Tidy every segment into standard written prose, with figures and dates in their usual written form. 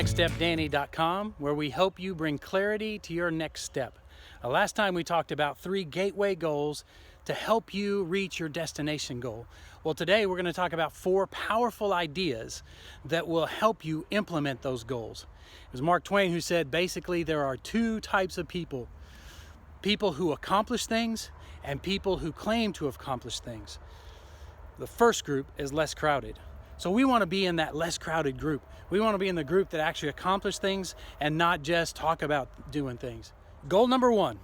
nextstepdanny.com, where we help you bring clarity to your next step. Last time we talked about 3 gateway goals to help you reach your destination goal. Well, today we're going to talk about 4 powerful ideas that will help you implement those goals. It was Mark Twain who said basically there are 2 types of people. People who accomplish things and people who claim to have accomplished things. The first group is less crowded. So we want to be in that less crowded group. We want to be in the group that actually accomplish things and not just talk about doing things. Goal number 1,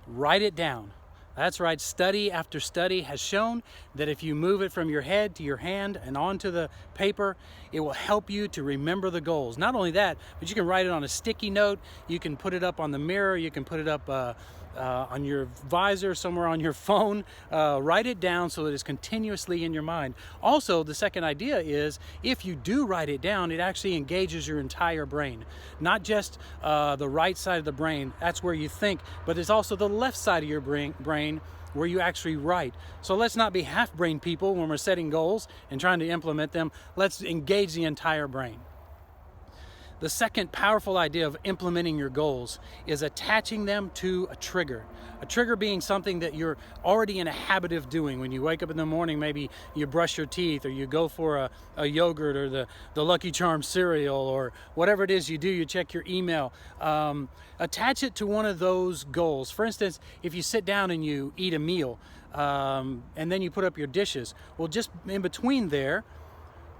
write it down. That's right, study after study has shown that if you move it from your head to your hand and onto the paper, it will help you to remember the goals. Not only that, but you can write it on a sticky note, you can put it up on the mirror, you can put it up on your visor, somewhere on your phone. Write it down so that it's continuously in your mind. Also, the second idea is if you do write it down, it actually engages your entire brain. Not just the right side of the brain, that's where you think, but it's also the left side of your brain where you actually write. So let's not be half-brain people when we're setting goals and trying to implement them. Let's engage the entire brain. The second powerful idea of implementing your goals is attaching them to a trigger. A trigger being something that you're already in a habit of doing. When you wake up in the morning, maybe you brush your teeth or you go for a yogurt or the Lucky Charms cereal or whatever it is you do, you check your email. Attach it to one of those goals. For instance, if you sit down and you eat a meal and then you put up your dishes, well, just in between there,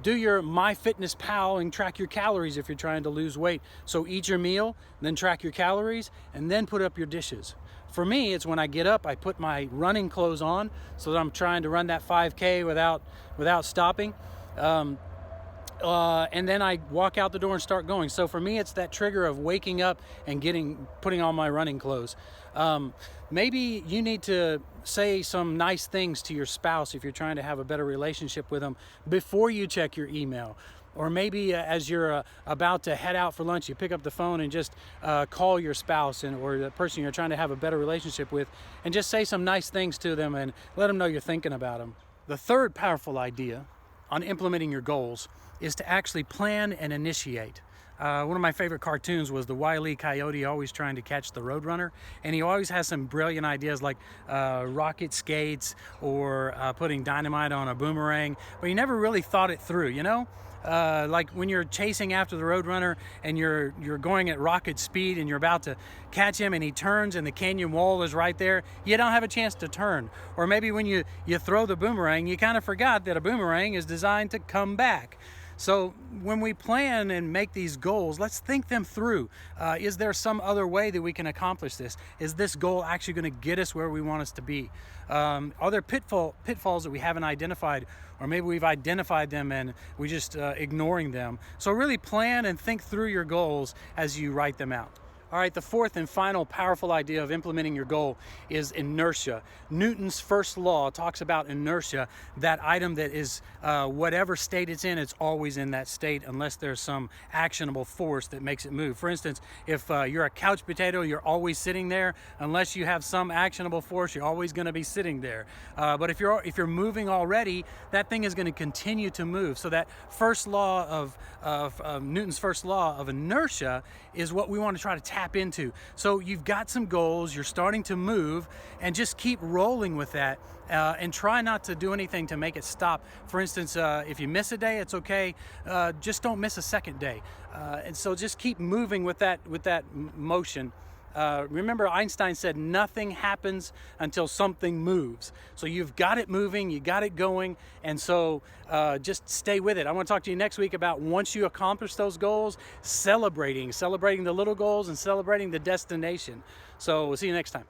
do your MyFitnessPal and track your calories if you're trying to lose weight. So eat your meal, then track your calories, and then put up your dishes. For me, it's when I get up, I put my running clothes on so that I'm trying to run that 5K without stopping. And then I walk out the door and start going. So for me, it's that trigger of waking up and putting on my running clothes. Maybe you need to say some nice things to your spouse if you're trying to have a better relationship with them before you check your email. Or maybe as you're about to head out for lunch, you pick up the phone and just call your spouse or the person you're trying to have a better relationship with and just say some nice things to them and let them know you're thinking about them. The third powerful idea on implementing your goals is to actually plan and initiate. One of my favorite cartoons was the Wile E. Coyote always trying to catch the Roadrunner, and he always has some brilliant ideas like rocket skates or putting dynamite on a boomerang, but he never really thought it through, you know? Like when you're chasing after the Roadrunner and you're going at rocket speed and you're about to catch him and he turns and the canyon wall is right there, you don't have a chance to turn. Or maybe when you throw the boomerang, you kind of forgot that a boomerang is designed to come back. So when we plan and make these goals, let's think them through. Is there some other way that we can accomplish this? Is this goal actually going to get us where we want us to be? Are there pitfalls that we haven't identified, or maybe we've identified them and we're just ignoring them? So really plan and think through your goals as you write them out. All right, the fourth and final powerful idea of implementing your goal is inertia. Newton's first law talks about inertia, that item that is whatever state it's in, it's always in that state unless there's some actionable force that makes it move. For instance, if you're a couch potato, you're always sitting there. Unless you have some actionable force, you're always going to be sitting there. But if you're moving already, that thing is going to continue to move. So that first law of Newton's first law of inertia is what we want to try to tap into. So you've got some goals, you're starting to move, and just keep rolling with that and try not to do anything to make it stop. For instance, if you miss a day, it's okay. Just don't miss a second day. And so just keep moving with that motion. Remember, Einstein said nothing happens until something moves. So you've got it moving, you got it going, and so just stay with it. I want to talk to you next week about once you accomplish those goals, celebrating the little goals and celebrating the destination. So we'll see you next time.